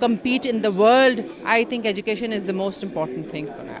compete in the world, I think education is the most important thing for now.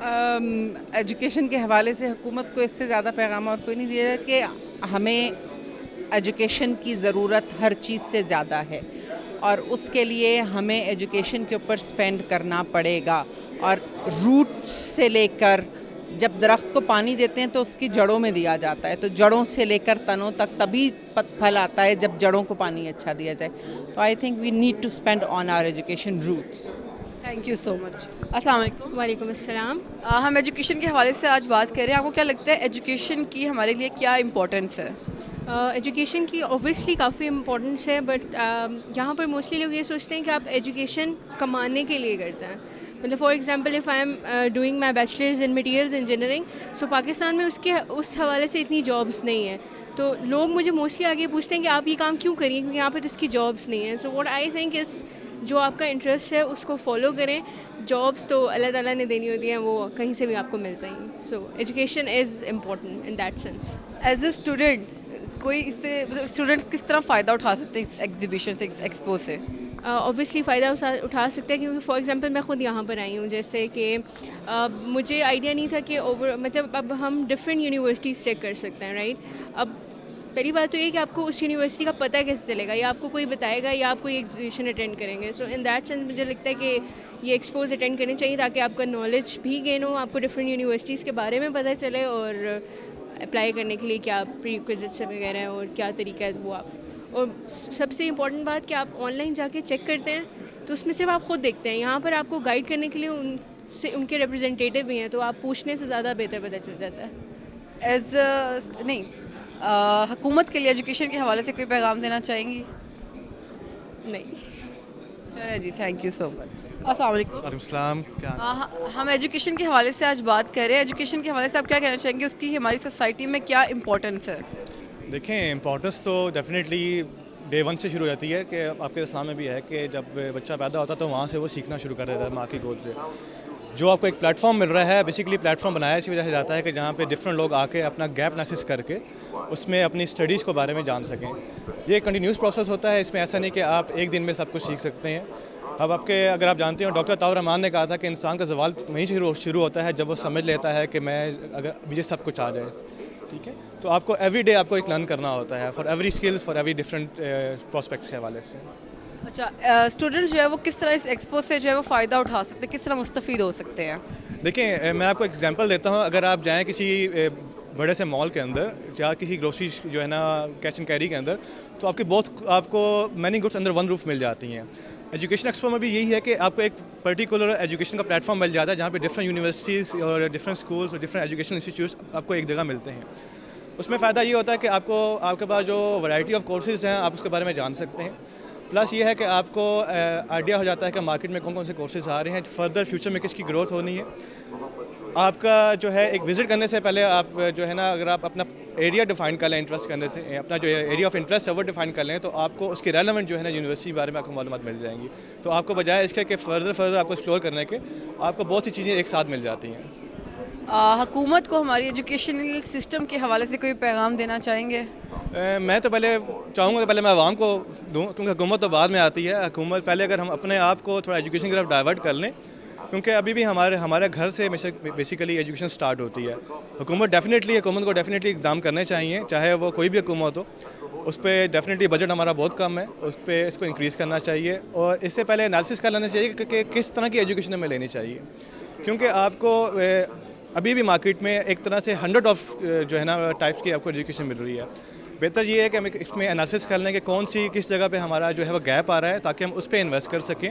Education کے حوالے سے حکومت کو اس سے زیادہ پیغام اور کوئی نہیں دیا کہ ہمیں ایجوکیشن کی ضرورت ہر چیز سے زیادہ ہے اور اس کے لیے ہمیں ایجوکیشن کے اوپر سپینڈ کرنا پڑے گا. اور روٹ سے لے کر جب درخت کو پانی دیتے ہیں تو اس کی جڑوں میں دیا جاتا ہے, تو جڑوں سے لے کر تنوں تک تبھی پھل آتا ہے جب جڑوں کو پانی اچھا دیا جائے. تو I think we need to spend on our education roots. Thank you so much. السلام علیکم. وعلیکم السلام. ہم ایجوکیشن کے حوالے سے آج بات کر رہے ہیں. آپ کو کیا لگتا ہے ایجوکیشن کی ہمارے لیے کیا امپورٹنس ہے؟ ایجوکیشن کی اوبویسلی کافی امپورٹنس ہے, بٹ یہاں پر موسٹلی لوگ یہ سوچتے ہیں کہ آپ ایجوکیشن کمانے کے لیے کرتے ہیں. مطلب for example if I am doing my bachelors in materials engineering, so Pakistan میں اس حوالے سے اتنی جابس نہیں ہیں. تو لوگ مجھے موسٹلی آگے پوچھتے ہیں کہ آپ یہ کام کیوں کریے, کیونکہ یہاں پہ تو اس کی جابس نہیں ہیں. So what I think is جو آپ کا انٹرسٹ ہے اس کو فالو کریں. جابس تو اللہ تعالیٰ نے دینی ہوتی ہیں, وہ کہیں سے بھی آپ کو مل جائیں گی. So education is important in that sense. As a student کوئی اس سے مطلب اسٹوڈنٹ کس طرح فائدہ اٹھا سکتے ہیں اس ایگزیبیشن سے, ایکسپو سے؟ اوبویسلی فائدہ اٹھا سکتے ہیں, کیونکہ فار ایگزامپل میں خود یہاں پر آئی ہوں. جیسے کہ مجھے آئیڈیا نہیں تھا کہ مطلب اب ہم ڈفرینٹ یونیورسٹیز چیک کر سکتے ہیں, رائٹ. اب پہلی بات تو یہ کہ آپ کو اس یونیورسٹی کا پتہ کیسے چلے گا, یا آپ کو کوئی بتائے گا یا آپ کوئی ایگزیبیشن اٹینڈ کریں گے. سو ان دیٹ سینس مجھے لگتا ہے کہ یہ ایکسپوز اٹینڈ کرنی چاہیے تاکہ آپ کا نالج بھی گین ہو, آپ کو ڈفرینٹ یونیورسٹیز کے بارے میں پتہ چلے, اور اپلائی کرنے کے لیے کیا پری ریکویزٹس وغیرہ ہیں اور کیا طریقہ ہے وہ آپ. اور سب سے امپورٹنٹ بات کہ آپ آن لائن جا کے چیک کرتے ہیں تو اس میں صرف آپ خود دیکھتے ہیں. یہاں پر آپ کو گائیڈ کرنے کے لیے ان کے ریپرزینٹیٹیو بھی ہیں, تو آپ پوچھنے سے زیادہ بہتر پتہ چل جاتا ہے. ایز نہیں حکومت کے لیے ایجوکیشن کے حوالے سے کوئی پیغام دینا چاہیں گی؟ نہیں. چلے جی, تھینک یو سو مچ. السلام علیکم. وعلیکم السلام. ہم ایجوکیشن کے حوالے سے آج بات کر رہے ہیں. ایجوکیشن کے حوالے سے آپ کیا کہنا چاہیں گے, اس کی ہماری سوسائٹی میں کیا امپورٹنس ہے؟ دیکھیں, امپورٹنس تو ڈیفینیٹلی ڈے ون سے شروع ہو جاتی ہے, کہ آپ کے اسلام میں بھی ہے کہ جب بچہ پیدا ہوتا ہے تو وہاں سے وہ سیکھنا شروع کر دیتا ہے ماں کی گود سے. جو آپ کو ایک پلیٹ فارم مل رہا ہے, بیسیکلی پلیٹ فارم بنایا اسی وجہ سے جاتا ہے کہ جہاں پہ ڈفرینٹ لوگ آ کے اپنا گیپ انالیسس کر کے اس میں اپنی اسٹڈیز کو بارے میں جان سکیں. یہ ایک کنٹینیوس پروسیس ہوتا ہے, اس میں ایسا نہیں کہ آپ ایک دن میں سب کچھ سیکھ سکتے ہیں. اب اگر آپ جانتے ہو, ڈاکٹر عطاء الرحمان نے کہا تھا کہ انسان کا زوال وہیں شروع ہوتا ہے جب وہ سمجھ لیتا ہے کہ میں اگر مجھے سب کچھ آ جائے. ٹھیک ہے, تو آپ کو ایوری ڈے آپ کو ایک لرن کرنا ہوتا ہے, for every skills, for every different prospect کے حوالے سے. اچھا, اسٹوڈنٹ جو ہے وہ کس طرح اس ایکسپو سے جو ہے وہ فائدہ اٹھا سکتے ہیں, کس طرح مستفید ہو سکتے ہیں؟ دیکھیں, میں آپ کو ایگزامپل دیتا ہوں. اگر آپ جائیں کسی بڑے سے مال کے اندر یا کسی گروسری جو ہے نا کیش اینڈ کیری کے اندر, تو آپ کو many goods under one roof مل جاتی ہیں. ایجوکیشن ایکسپو میں بھی یہی ہے کہ آپ کو ایک پرٹیکولر ایجوکیشن کا پلیٹ فارم مل جاتا ہے جہاں پہ ڈفرینٹ یونیورسٹیز اور ڈفرینٹ اسکولس اور ڈفرینٹ ایجوکیشن انسٹیٹیوٹس آپ کو ایک جگہ ملتے ہیں. اس میں فائدہ یہ ہوتا ہے کہ آپ کے پاس جو ورائٹی آف کورسز ہیں آپ اس کے بارے میں جان سکتے ہیں. پلس یہ ہے کہ آپ کو آئیڈیا ہو جاتا ہے کہ مارکیٹ میں کون کون سے کورسز آ رہے ہیں, فردر فیوچر میں کس کی گروتھ ہونی ہے. آپ کا جو ہے ایک وزٹ کرنے سے پہلے آپ جو ہے نا, اگر آپ اپنا ایریا ڈیفائن کر لیں, انٹرسٹ کرنے سے اپنا جو ایریا آف انٹرسٹ ہے وہ ڈیفائن کر لیں, تو آپ کو اس کی ریلیونٹ جو ہے نا یونیورسٹی کے بارے میں آپ کو معلومات مل جائیں گی. تو آپ کو بجائے اس کے کہ فردر آپ کو ایکسپلور کرنے کے, آپ کو بہت سی چیزیں ایک ساتھ مل جاتی ہیں. حکومت کو ہماری ایجوکیشنل سسٹم کے حوالے سے کوئی پیغام دینا چاہیں گے؟ میں تو پہلے چاہوں گا کہ پہلے میں عوام کو دوں, کیونکہ حکومت تو بعد میں آتی ہے. حکومت پہلے اگر ہم اپنے آپ کو تھوڑا ایجوکیشن کی طرف ڈائیورٹ کر لیں, کیونکہ ابھی بھی ہمارے گھر سے بیسیکلی ایجوکیشن سٹارٹ ہوتی ہے. حکومت کو ڈیفینیٹلی اقدام کرنے چاہیے, چاہے وہ کوئی بھی حکومت ہو. اس پہ ڈیفینیٹلی بجٹ ہمارا بہت کم ہے, اس کو انکریز کرنا چاہیے. اور اس سے پہلے انالیسس کر لینا چاہیے کہ کس طرح کی ایجوکیشن ہمیں لینی چاہیے, کیونکہ آپ کو ابھی بھی مارکیٹ میں ایک طرح سے 100 آف جو ہے نا ٹائپس کی آپ کو ایجوکیشن مل رہی ہے. بہتر یہ ہے کہ ہم اس میں انالیسس کر لیں کہ کس جگہ پہ ہمارا جو ہے وہ گیپ آ رہا ہے, تاکہ ہم اس پہ انویسٹ کر سکیں.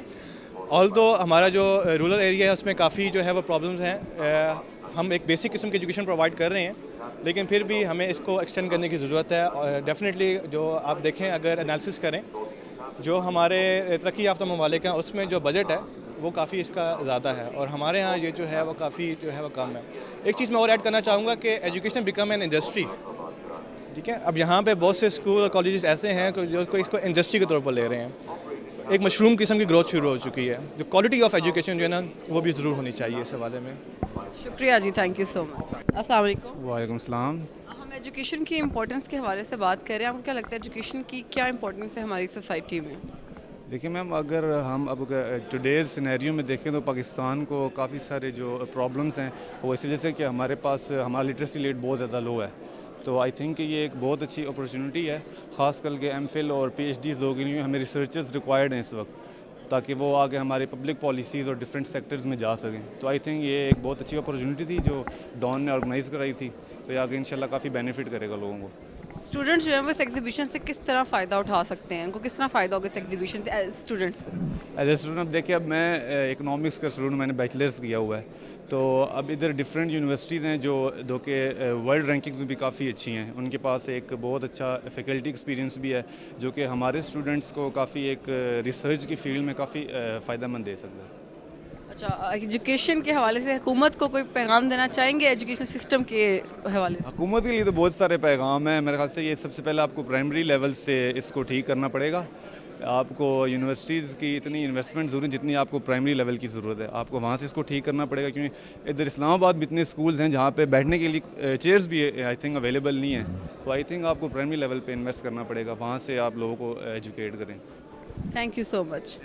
آلدو ہمارا جو رورل ایریا ہے اس میں کافی جو ہے وہ پرابلمز ہیں. ہم ایک بیسک قسم کی ایجوکیشن پرووائڈ کر رہے ہیں, لیکن پھر بھی ہمیں اس کو ایکسٹینڈ کرنے کی ضرورت ہے. ڈیفینیٹلی جو آپ دیکھیں, اگر انالیسس کریں, جو ہمارے ترقی یافتہ ممالک ہیں اس میں جو بجٹ ہے وہ کافی اس کا زیادہ ہے, اور ہمارے ہاں یہ جو ہے وہ کافی جو ہے وہ کم ہے. ایک چیز میں اور ایڈ کرنا چاہوں گا کہ ایجوکیشن بیکم این انڈسٹری. ٹھیک ہے, اب یہاں پہ بہت سے اسکول اور کالجز ایسے ہیں جو اس کو انڈسٹری کے طور پر لے رہے ہیں. ایک مشروم قسم کی گروتھ شروع ہو چکی ہے. جو کوالٹی آف ایجوکیشن جو ہے نا وہ بھی ضرور ہونی چاہیے اس حوالے میں. شکریہ جی, تھینک یو سو مچ. السلام علیکم. وعلیکم السلام. ہم ایجوکیشن کی امپورٹنس کے حوالے سے بات کر رہے ہیں. آپ کو کیا لگتا ہے ایجوکیشن کی کیا امپورٹنس ہے ہماری سوسائٹی میں؟ دیکھیں میم، اگر ہم اب ٹوڈیز سینیریو میں دیکھیں تو پاکستان کو کافی سارے جو پرابلمس ہیں وہ اس وجہ سے کہ ہمارے پاس ہمارا لٹریسی ریٹ بہت زیادہ لو ہے. تو آئی تھنک کہ یہ ایک بہت اچھی اپرچونٹی ہے، خاص کر کے ایم فل اور پی ایچ ڈیز لوگوں کے لیے. ہمیں ریسرچرز ریکوائرڈ ہیں اس وقت، تاکہ وہ آگے ہمارے پبلک پالیسیز اور ڈفرینٹ سیکٹرز میں جا سکیں. تو آئی تھنک یہ ایک بہت اچھی اپرچونٹی تھی جو ڈان نے آرگنائز کرائی تھی. تو یہ آگے انشاءاللہ کافی بینیفٹ کرے گا لوگوں کو. اسٹوڈنٹس جو ہیں وہ اس ایگزیبیشن سے کس طرح فائدہ اٹھا سکتے ہیں؟ ان کو کس طرح فائدہ ہوگا اس ایگزیبیشن سے اسٹوڈنٹس کو؟ ایز اے اسٹوڈنٹ اب دیکھیں، اب میں اکنامکس کا اسٹوڈنٹ، میں نے بیچلرس کیا ہوا ہے. تو اب ادھر ڈفرینٹ یونیورسٹیز ہیں جو کہ ورلڈ رینکنگز میں بھی کافی اچھی ہیں. ان کے پاس ایک بہت اچھا فیکلٹی ایکسپیرینس بھی ہے جو کہ ہمارے اسٹوڈنٹس کو کافی ایک ریسرچ کی فیلڈ میں کافی فائدہ مند دے سکتا ہے. اچھا، ایجوکیشن کے حوالے سے حکومت کو کوئی پیغام دینا چاہیں گے ایجوکیشن سسٹم کے حوالے سے؟ حکومت کے لیے تو بہت سارے پیغام ہیں. میرے خیال سے یہ سب سے پہلے آپ کو پرائمری لیول سے اس کو ٹھیک کرنا پڑے گا. آپ کو یونیورسٹیز کی اتنی انویسٹمنٹ ضرورت جتنی آپ کو پرائمری لیول کی ضرورت ہے. آپ کو وہاں سے اس کو ٹھیک کرنا پڑے گا، کیونکہ ادھر اسلام آباد میں اتنے اسکولز ہیں جہاں پہ بیٹھنے کے لیے چیئرز بھی آئی تھنک اویلیبل نہیں ہیں. تو آئی تھنک آپ کو پرائمری لیول پہ انویسٹ کرنا پڑے گا، وہاں سے آپ لوگوں کو ایجوکیٹ کریں. Thank you so much.